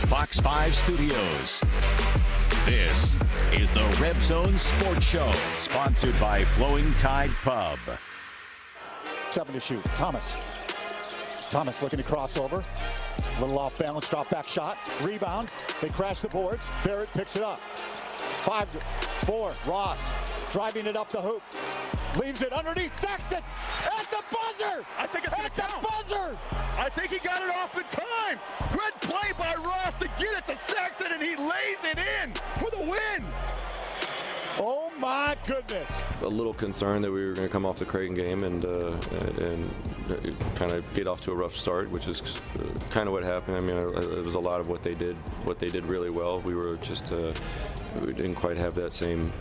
Fox 5 Studios. This is the Reb Zone Sports Show, sponsored by Flowing Tide Pub. 7 to shoot. Thomas looking to cross over. A little off balance, drop back shot. Rebound. They crash the boards. Barrett picks it up. 5-4. Ross driving it up the hoop. Leaves it underneath Sexton at the buzzer. I think it's at the buzzer. I think he got it off in time. Good play by Ross to get it to Sexton, and he lays it in for the win. Oh my goodness. A little concerned that we were going to come off the Creighton game and kind of get off to a rough start, which is kind of what happened. I mean, it was a lot of what they did really well. We were just we didn't quite have that same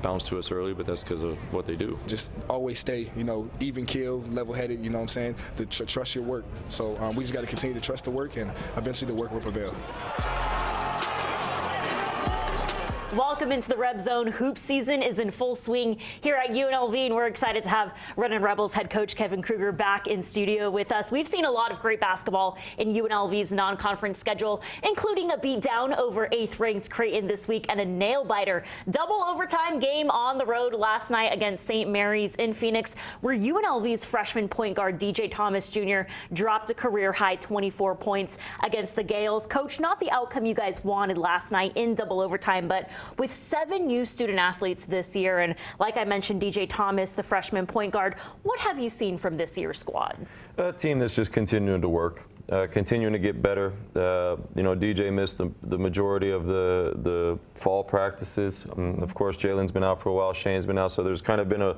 bounce to us early, but that's because of what they do. Just always stay, even keel, level-headed, you know what I'm saying, to trust your work. So we just got to continue to trust the work, and eventually the work will prevail. Welcome into the Reb Zone. Hoop season is in full swing here at UNLV, and we're excited to have Runnin Rebels head coach Kevin Kruger back in studio with us. We've seen a lot of great basketball in UNLV's non-conference schedule, including a beatdown over 8th-ranked Creighton this week and a nail-biter double overtime game on the road last night against St. Mary's in Phoenix, where UNLV's freshman point guard DJ Thomas Jr. dropped a career-high 24 points against the Gales. Coach, not the outcome you guys wanted last night in double overtime, but with 7 new student athletes this year, and like I mentioned, DJ Thomas, the freshman point guard, what have you seen from this year's squad? A team that's just continuing to work, continuing to get better. DJ missed the majority of the fall practices. Of course, Jalen's been out for a while, Shane's been out, so there's kind of been a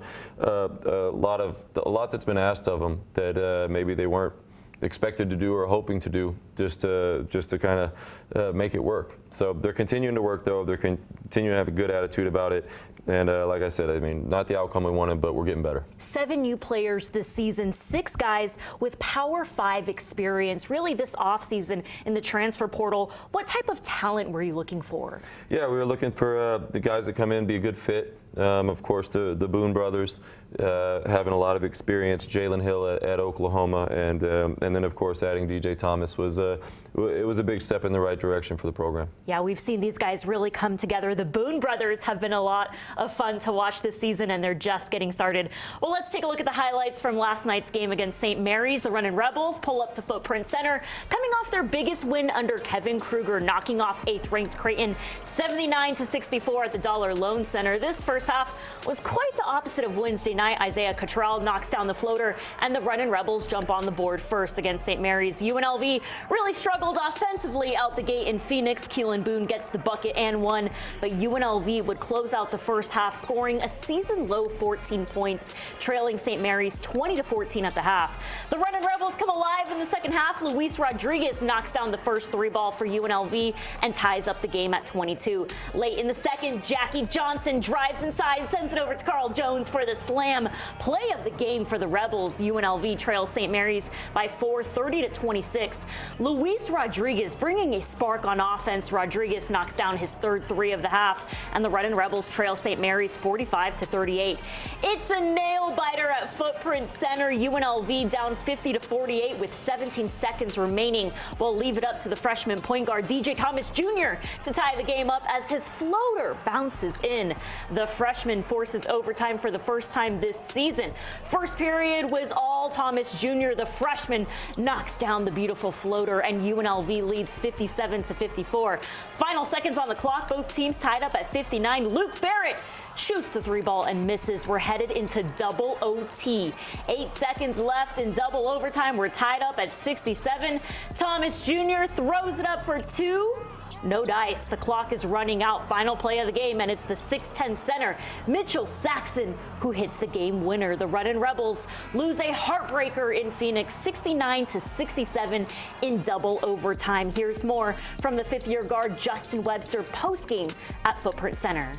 lot that's been asked of them that maybe they weren't expected to do or hoping to do, just to kind of make it work. So they're continuing to work, though. They're continuing to have a good attitude about it. And like I said, I mean, not the outcome we wanted, but we're getting better. 7 new players this season, 6 guys with Power 5 experience. Really, this offseason in the transfer portal, what type of talent were you looking for? Yeah, we were looking for the guys that come in, be a good fit. Of course, the Boone brothers having a lot of experience. Jalen Hill at Oklahoma, and then of course adding DJ Thomas was it was a big step in the right direction for the program. Yeah, we've seen these guys really come together. The Boone brothers have been a lot of fun to watch this season, and they're just getting started. Well, let's take a look at the highlights from last night's game against St. Mary's. The Runnin Rebels pull up to Footprint Center, coming off their biggest win under Kevin Kruger, knocking off 8th-ranked Creighton 79-64 at the Dollar Loan Center. This first half was quite the opposite of Wednesday night. Isaiah Cottrell knocks down the floater, and the Runnin Rebels jump on the board first against St. Mary's. UNLV really struggled offensively out the gate in Phoenix. Keylan Boone gets the bucket and one, but UNLV would close out the first half, scoring a season-low 14 points, trailing St. Mary's 20-14 at the half. The Runnin Rebels come alive in the second half. Luis Rodriguez knocks down the first 3-ball for UNLV and ties up the game at 22. Late in the second, Jackie Johnson drives inside, sends it over to Carl Jones for the slam. Play of the game for the Rebels. UNLV trails St. Mary's by 4, 30-26. Luis Rodriguez bringing a spark on offense. Rodriguez knocks down his third 3 of the half, and the Runnin Rebels trail St. Mary's 45-38. It's a nail-biter at Footprint Center. UNLV down 50-48 with 17 seconds remaining. We'll leave it up to the freshman point guard DJ Thomas Jr. to tie the game up as his floater bounces in. The freshman forces overtime for the first time this season. First period was all Thomas Jr. The freshman knocks down the beautiful floater, and UNLV leads 57-54. Final seconds on the clock, both teams tied up at 59. Luke Barrett shoots the 3-ball and misses. We're headed into double OT. 8 seconds left in double overtime. We're tied up at 67. Thomas Jr. throws it up for 2. No dice. The clock is running out. Final play of the game, and it's the 6'10 center, Mitchell Saxon, who hits the game winner. The Runnin Rebels lose a heartbreaker in Phoenix, 69-67 in double overtime. Here's more from the 5th-year guard Justin Webster postgame at Footprint Center.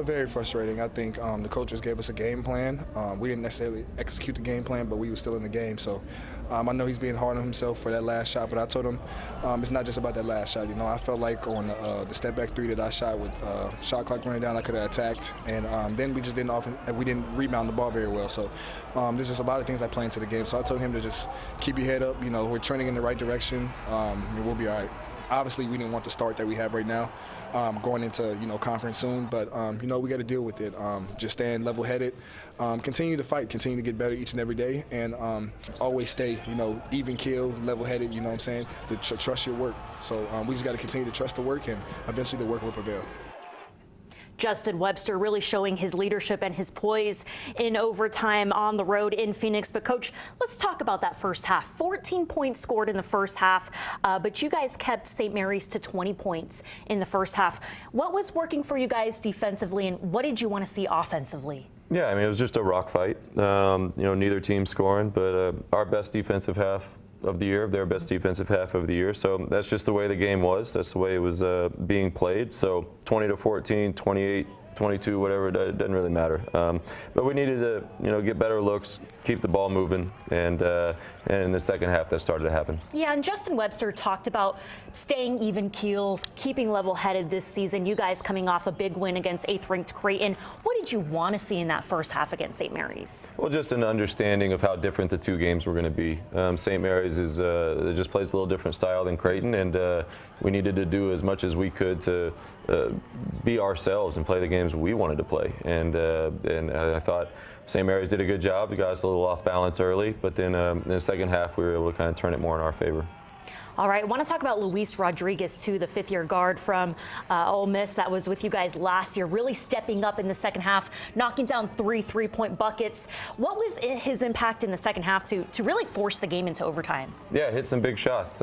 Very frustrating. I think the coaches gave us a game plan. We didn't necessarily execute the game plan, but we were still in the game. So I know he's being hard on himself for that last shot, but I told him it's not just about that last shot. I felt like on the step-back 3 that I shot with shot clock running down, I could have attacked, and then we just we didn't rebound the ball very well. So there's just a lot of things I play into the game. So I told him to just keep your head up. We're trending in the right direction. We'll be all right. Obviously, we didn't want the start that we have right now going into, conference soon. But, we got to deal with it. Just staying level-headed, continue to fight, continue to get better each and every day, and always stay, even keel, level-headed, you know what I'm saying, to trust your work. So we just got to continue to trust the work, and eventually the work will prevail. Justin Webster really showing his leadership and his poise in overtime on the road in Phoenix. But, Coach, let's talk about that first half. 14 points scored in the first half, but you guys kept St. Mary's to 20 points in the first half. What was working for you guys defensively, and what did you want to see offensively? Yeah, I mean, it was just a rock fight. Neither team scoring, but our best defensive half of the year, their best defensive half of the year. So that's just the way the game was. That's the way it was being played. So 20-14, 28-22, whatever, it doesn't really matter. But we needed to, get better looks, keep the ball moving, and in the second half that started to happen. Yeah, and Justin Webster talked about staying even keels, keeping level-headed this season. You guys coming off a big win against 8th-ranked Creighton. What did you want to see in that first half against St. Mary's? Well, just an understanding of how different the two games were going to be. St. Mary's is just plays a little different style than Creighton, and we needed to do as much as we could to be ourselves and play the games we wanted to play. And I thought St. Mary's did a good job. We got us a little off balance early, but then in the second half we were able to kind of turn it more in our favor. All right, I want to talk about Luis Rodriguez, too, the fifth-year guard from Ole Miss that was with you guys last year, really stepping up in the second half, knocking down 3 3-point buckets. What was his impact in the second half to really force the game into overtime? Yeah, hit some big shots.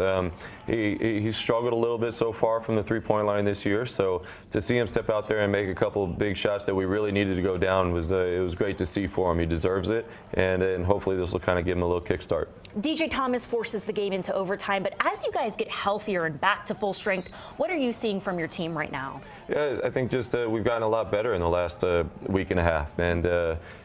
He struggled a little bit so far from the three-point line this year, so to see him step out there and make a couple big shots that we really needed to go down was it was great to see for him. He deserves it, and hopefully this will kind of give him a little kickstart. DJ Thomas forces the game into overtime, but as you guys get healthier and back to full strength, what are you seeing from your team right now? Yeah, I think just we've gotten a lot better in the last week and a half, and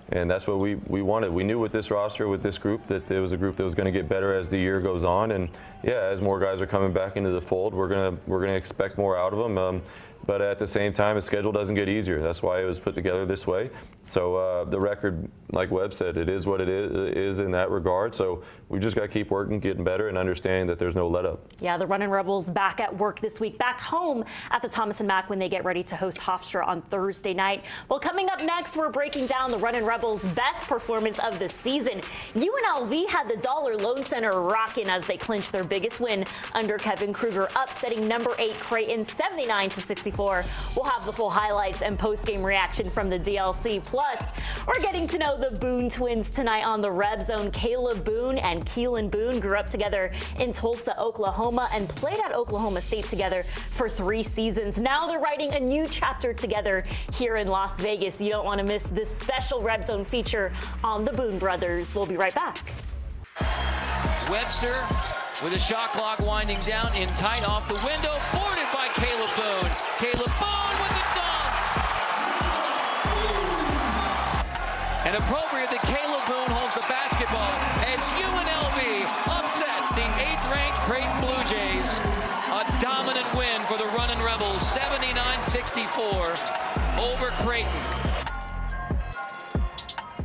that's what we wanted. We knew with this roster, with this group, that there was a group that was going to get better as the year goes on, and yeah, as more guys are coming back into the fold, we're gonna expect more out of them. But at the same time, the schedule doesn't get easier. That's why it was put together this way. So the record, like Webb said, it is what it is in that regard. So we just got to keep working, getting better, and understanding that there's no let up. Yeah, the Runnin Rebels back at work this week, back home at the Thomas & Mack when they get ready to host Hofstra on Thursday night. Well, coming up next, we're breaking down the Runnin Rebels' best performance of the season. UNLV had the Dollar Loan Center rocking as they clinched their biggest win under Kevin Kruger, upsetting number 8 Creighton 79-64. We'll have the full highlights and post-game reaction from the DLC. Plus, we're getting to know the Boone twins tonight on the Reb Zone. Kalib Boone and Keylan Boone grew up together in Tulsa, Oklahoma, and played at Oklahoma State together for 3 seasons. Now they're writing a new chapter together here in Las Vegas. You don't want to miss this special Reb Zone feature on the Boone brothers. We'll be right back. Webster with a shot clock winding down in tight off the window, boarded by Kalib Boone. Kalib Boone with the dunk. And appropriate that Kalib Boone holds the basketball as UNLV upsets the 8th-ranked Creighton Blue Jays. A dominant win for the Runnin Rebels, 79-64 over Creighton.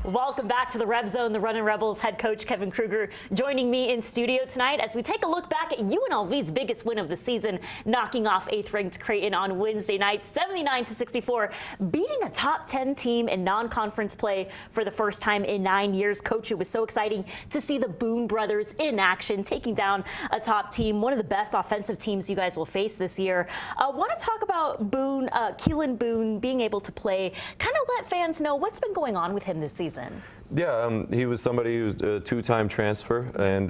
Welcome back to the Reb Zone. The Runnin Rebels head coach Kevin Kruger joining me in studio tonight as we take a look back at UNLV's biggest win of the season, knocking off 8th-ranked Creighton on Wednesday night, 79-64, beating a top 10 team in non-conference play for the first time in 9 years. Coach, it was so exciting to see the Boone brothers in action, taking down a top team, one of the best offensive teams you guys will face this year. I want to talk about Boone, Keylan Boone being able to play, kind of let fans know what's been going on with him this season. Yeah, he was somebody who was a 2-time transfer, and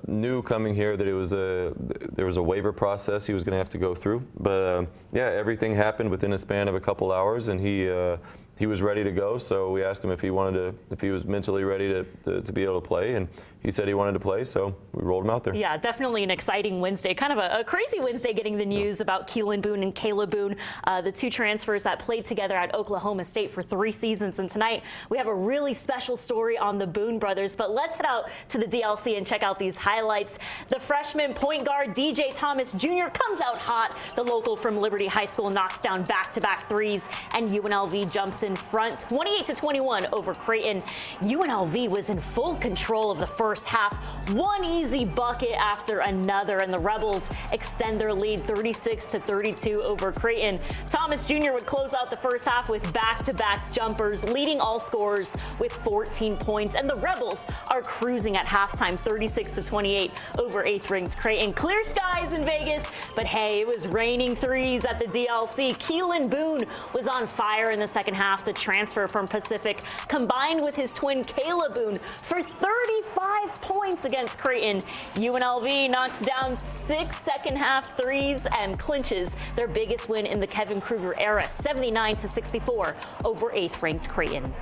knew coming here that there was a waiver process he was going to have to go through. But yeah, everything happened within a span of a couple hours, and he was ready to go. So we asked him if he was mentally ready to be able to play, and he said he wanted to play, so we rolled him out there. Yeah, definitely an exciting Wednesday. Kind of a crazy Wednesday getting the news about Keylan Boone and Kalib Boone, the 2 transfers that played together at Oklahoma State for 3 seasons. And tonight we have a really special story on the Boone brothers. But let's head out to the DLC and check out these highlights. The freshman point guard DJ Thomas Jr. comes out hot. The local from Liberty High School knocks down back-to-back threes, and UNLV jumps in in front 28-21 over Creighton. UNLV was in full control of the first half, one easy bucket after another, and the Rebels extend their lead 36-32 over Creighton. Thomas Jr. would close out the first half with back-to-back jumpers, leading all scorers with 14 points, and the Rebels are cruising at halftime 36-28 over 8th-ranked Creighton. Clear skies in Vegas, but hey, it was raining threes at the DLC. Keylan Boone was on fire in the second half. The transfer from Pacific combined with his twin Kalib Boone for 35 points against Creighton. UNLV knocks down 6 second-half threes and clinches their biggest win in the Kevin Kruger era, 79-64 over 8th-ranked Creighton.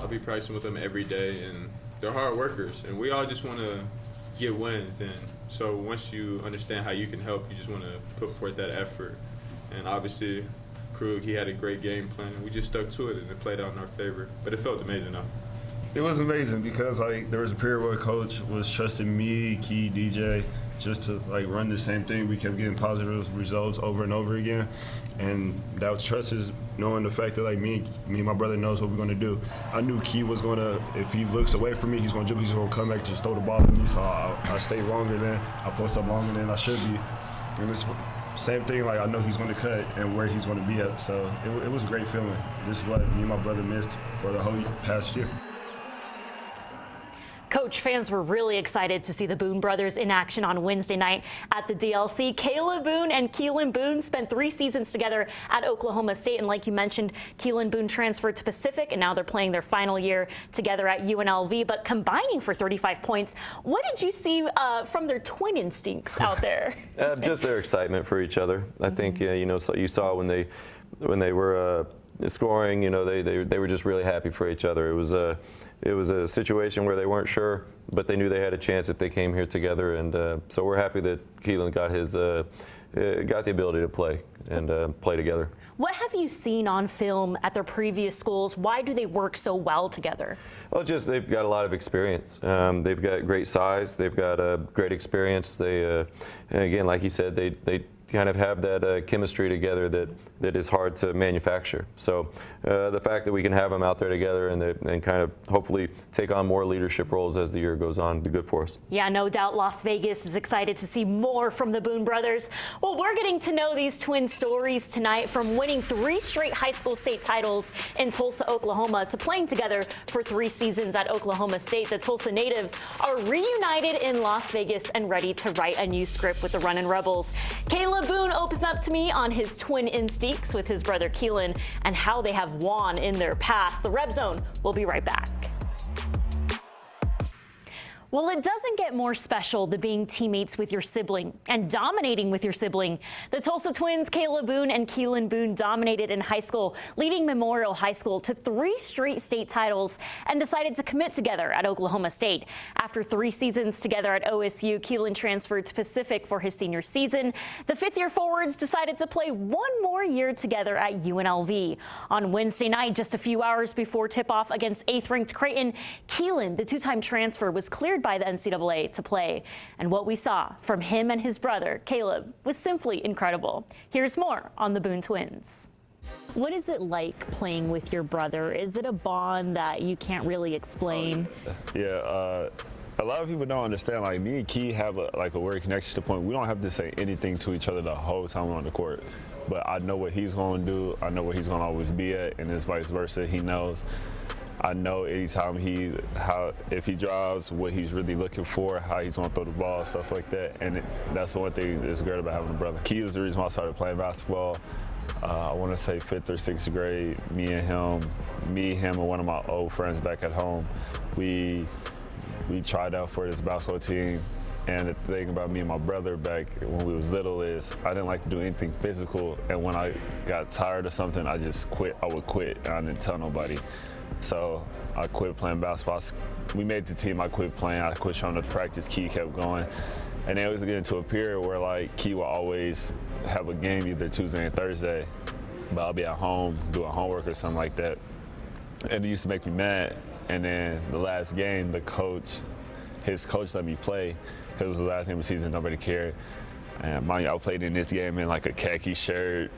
I'll be practicing with them every day, and they're hard workers, and we all just want to get wins. And so once you understand how you can help, you just want to put forth that effort. And obviously, Krug, he had a great game plan, and we just stuck to it, and it played out in our favor. But it felt amazing, though. It was amazing because there was a period where coach was trusting me, Key, DJ, just to run the same thing. We kept getting positive results over and over again, and that was trust is knowing the fact that me and my brother knows what we're gonna do. I knew Key was gonna, if he looks away from me, he's gonna jump, he's gonna come back, just throw the ball at me. So I stay longer than I post up longer than I should be, and it's same thing. I know he's gonna cut and where he's gonna be at. So it was a great feeling. This is what me and my brother missed for the whole past year. Coach, fans were really excited to see the Boone brothers in action on Wednesday night at the DLC. Kalib Boone and Keylan Boone spent 3 seasons together at Oklahoma State, and like you mentioned, Keylan Boone transferred to Pacific, and now they're playing their final year together at UNLV, but combining for 35 points. What did you see from their twin instincts out there? Just their excitement for each other. I think so you saw when they were scoring, they were just really happy for each other. It was a situation where they weren't sure, but they knew they had a chance if they came here together, and so we're happy that Keylan got the ability to play and play together. What have you seen on film at their previous schools? Why do they work so well together? Well, just they've got a lot of experience. They've got great size. They've got great experience. They, again, like you said, they kind of have that chemistry together that is hard to manufacture. So the fact that we can have them out there together and kind of hopefully take on more leadership roles as the year goes on be good for us. Yeah, no doubt Las Vegas is excited to see more from the Boone brothers. Well, we're getting to know these twin stories tonight, from winning 3 straight high school state titles in Tulsa, Oklahoma, to playing together for 3 seasons at Oklahoma State. The Tulsa natives are reunited in Las Vegas and ready to write a new script with the Runnin Rebels. Kalib Boone opens up to me on his twin instincts with his brother Keylan and how they have won in their past. The Reb Zone will be right back. Well, it doesn't get more special than being teammates with your sibling and dominating with your sibling. The Tulsa twins, Kalib Boone and Keylan Boone, dominated in high school, leading Memorial High School to 3 straight state titles, and decided to commit together at Oklahoma State. After 3 seasons together at OSU, Keylan transferred to Pacific for his senior season. The 5th-year forwards decided to play 1 more year together at UNLV. On Wednesday night, just a few hours before tip-off against 8th-ranked Creighton, Keylan, the 2-time transfer, was cleared by the NCAA to play. And what we saw from him and his brother, Kalib, was simply incredible. Here's more on the Boone twins. What is it like playing with your brother? Is it a bond that you can't really explain? Yeah, a lot of people don't understand. Me and Key have a weird connection to the point we don't have to say anything to each other the whole time we're on the court. But I know what he's going to do. I know where he's going to always be at, and it's vice versa. He knows. I know anytime if he drives, what he's really looking for, how he's going to throw the ball, stuff like that. And that's the one thing that's great about having a brother. Key is the reason why I started playing basketball. I want to say 5th or 6th grade. Me, him, and one of my old friends back at home, we tried out for this basketball team. And the thing about me and my brother back when we was little is I didn't like to do anything physical. And when I got tired of something, I just quit. I would quit, and I didn't tell nobody. So I quit playing basketball. We made the team. I quit playing. I quit showing up to practice. Key kept going. And then it was getting to a period where Key will always have a game either Tuesday and Thursday, but I'll be at home doing homework or something like that. And it used to make me mad. And then the last game, his coach let me play. It was the last game of the season. Nobody cared. And mind you, I played in this game in like a khaki shirt,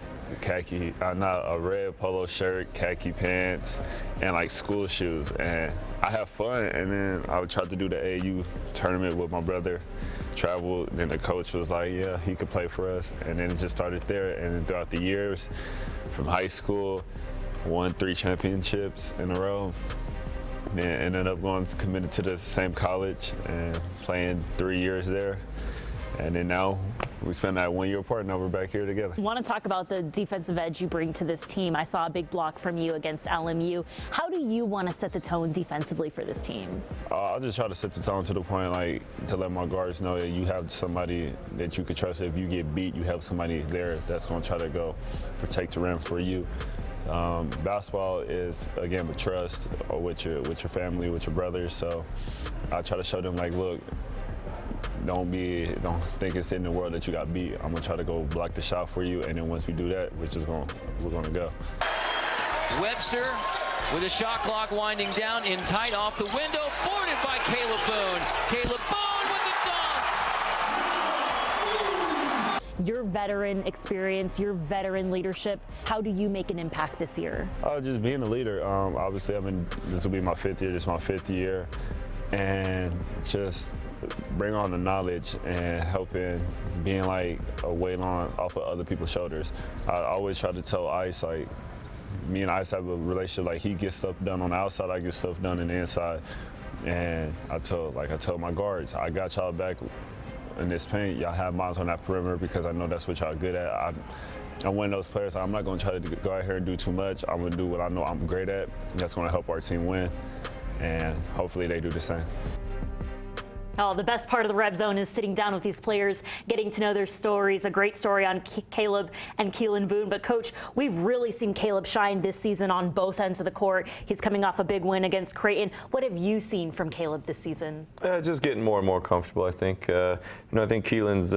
not a red polo shirt, khaki pants, and like school shoes. And I have fun. And then I would try to do the AAU tournament with my brother, traveled. And then the coach was like, yeah, he could play for us. And then it just started there. And then throughout the years, from high school, won 3 championships in a row. Then ended up committed to the same college and playing 3 years there. And then now we spent that 1 year apart, now we're back here together. I want to talk about the defensive edge you bring to this team. I saw a big block from you against LMU. How do you want to set the tone defensively for this team? I'll just try to set the tone to the point, like, to let my guards know that you have somebody that you can trust. If you get beat, you have somebody there that's going to try to go protect the rim for you. Basketball is a game of trust with your family, with your brothers. So I try to show them, like, look, don't think it's in the world that you got beat. I'm gonna try to go block the shot for you, and then once we do that, we're gonna go. Webster with a shot clock winding down, in tight off the window, boarded by Kalib Boone. Kalib Boone with the dunk. Your veteran experience, your veteran leadership, how do you make an impact this year? Just being a leader. Obviously, this will be my 5th year. This is my 5th year, and just bring on the knowledge and helping, being like a weight off of other people's shoulders. I always try to tell Ice, like, me and Ice have a relationship, like, he gets stuff done on the outside, I get stuff done on the inside. And I tell my guards, I got y'all back in this paint. Y'all have mines on that perimeter because I know that's what y'all good at. I'm one of those players, I'm not gonna try to go out here and do too much. I'm gonna do what I know I'm great at, and that's gonna help our team win. And hopefully they do the same. Oh, the best part of the Reb Zone is sitting down with these players, getting to know their stories. A great story on Kalib and Keylan Boone. But, Coach, we've really seen Kalib shine this season on both ends of the court. He's coming off a big win against Creighton. What have you seen from Kalib this season? Just getting more and more comfortable, I think. I think Keelan's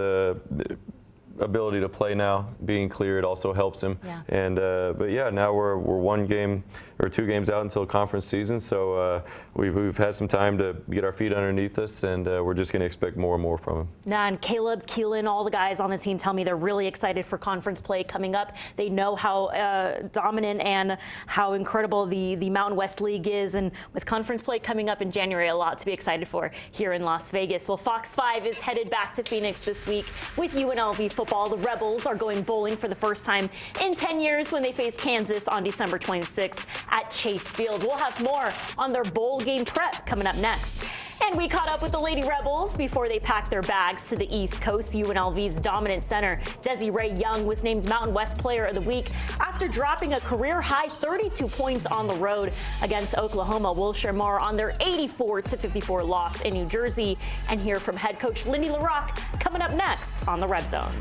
ability to play now, being cleared, also helps him. Yeah. And but yeah, now we're 1 game or 2 games out until conference season, so we've had some time to get our feet underneath us, and we're just going to expect more and more from him. Now, and Kalib, Keylan, all the guys on the team tell me they're really excited for conference play coming up. They know how dominant and how incredible the Mountain West League is, and with conference play coming up in January, a lot to be excited for here in Las Vegas. Well, Fox 5 is headed back to Phoenix this week with UNLV football. The Rebels are going bowling for the first time in 10 years when they face Kansas on December 26th at Chase Field. We'll have more on their bowl game prep coming up next. And we caught up with the Lady Rebels before they packed their bags to the East Coast. UNLV's dominant center, Desiree Young, was named Mountain West Player of the Week after dropping a career-high 32 points on the road against Oklahoma. We'll share more on their 84-54 loss in New Jersey and hear from head coach Lindy LaRocque coming up next on the Reb Zone.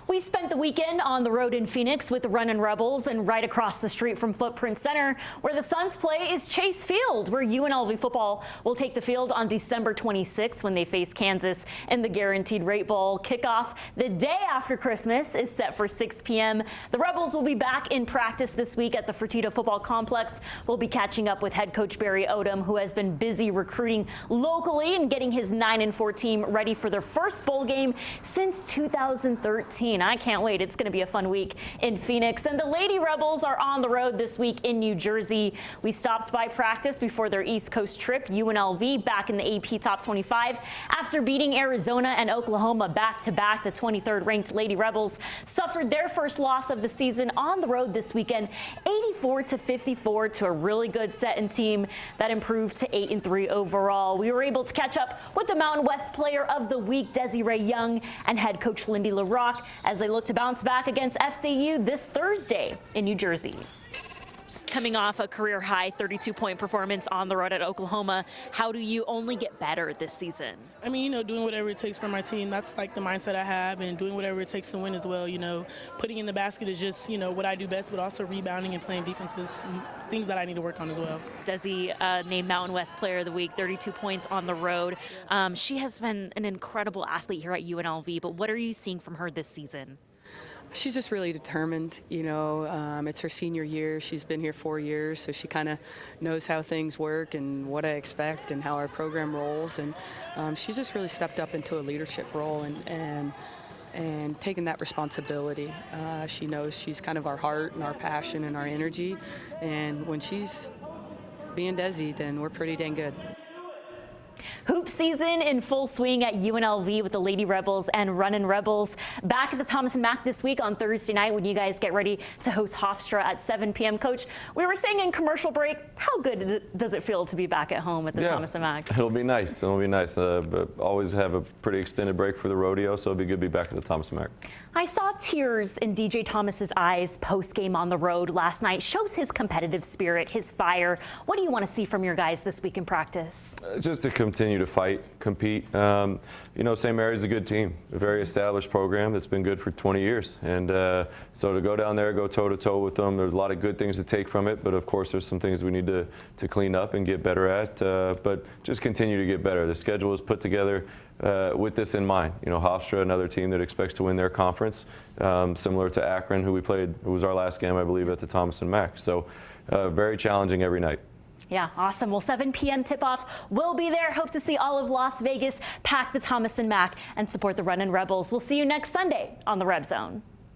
We spent the weekend on the road in Phoenix with the Runnin Rebels, and right across the street from Footprint Center, where the Suns play, is Chase Field, where UNLV football will take the field on December 26th when they face Kansas in the Guaranteed Rate Bowl. Kickoff the day after Christmas is set for 6 p.m. The Rebels will be back in practice this week at the Fertitta Football Complex. We'll be catching up with head coach Barry Odom, who has been busy recruiting locally and getting his 9-4 team ready for their first bowl game since 2013. I can't wait. It's going to be a fun week in Phoenix. And the Lady Rebels are on the road this week in New Jersey. We stopped by practice before their East Coast trip. UNLV back in the AP Top 25 after beating Arizona and Oklahoma back-to-back. The 23rd ranked Lady Rebels suffered their first loss of the season on the road this weekend, 84-54, to a really good Seton team that improved to 8-3 overall. We were able to catch up with the Mountain West Player of the Week, Desiree Young, and head coach Lindy LaRocque as they look to bounce back against FDU this Thursday in New Jersey. Coming off a career-high 32-point performance on the road at Oklahoma, how do you only get better this season? I mean, doing whatever it takes for my team. That's like the mindset I have, and doing whatever it takes to win as well. Putting in the basket is just, what I do best, but also rebounding and playing defense is things that I need to work on as well. Desi named Mountain West Player of the Week, 32 points on the road. She has been an incredible athlete here at UNLV, but what are you seeing from her this season? She's just really determined, it's her senior year. She's been here 4 years, so she kind of knows how things work and what I expect and how our program rolls. And she's just really stepped up into a leadership role. And and taking that responsibility. She knows she's kind of our heart and our passion and our energy, and when she's being Desi, then we're pretty dang good. Hoop season in full swing at UNLV with the Lady Rebels and Runnin Rebels. Back at the Thomas and Mack this week on Thursday night when you guys get ready to host Hofstra at 7 p.m. Coach, we were saying in commercial break, how good does it feel to be back at home at the Thomas and Mack? It'll be nice. It'll be nice. But always have a pretty extended break for the rodeo, so it'll be good to be back at the Thomas and Mack. I saw tears in DJ Thomas's eyes post-game on the road last night. Shows his competitive spirit, his fire. What do you want to see from your guys this week in practice? Just to continue to fight, compete. You know, St. Mary's is a good team, a very established program that's been good for 20 years. And so to go down there, go toe-to-toe with them, there's a lot of good things to take from it, but of course there's some things we need to clean up and get better at. But just continue to get better. The schedule is put together with this in mind. You know, Hofstra, another team that expects to win their conference, similar to Akron, who we played, it was our last game, I believe, at the Thomas and Mack. So very challenging every night. Yeah, awesome. Well, 7 p.m. tip-off. We'll be there. Hope to see all of Las Vegas pack the Thomas and Mack and support the Runnin Rebels. We'll see you next Sunday on the Reb Zone.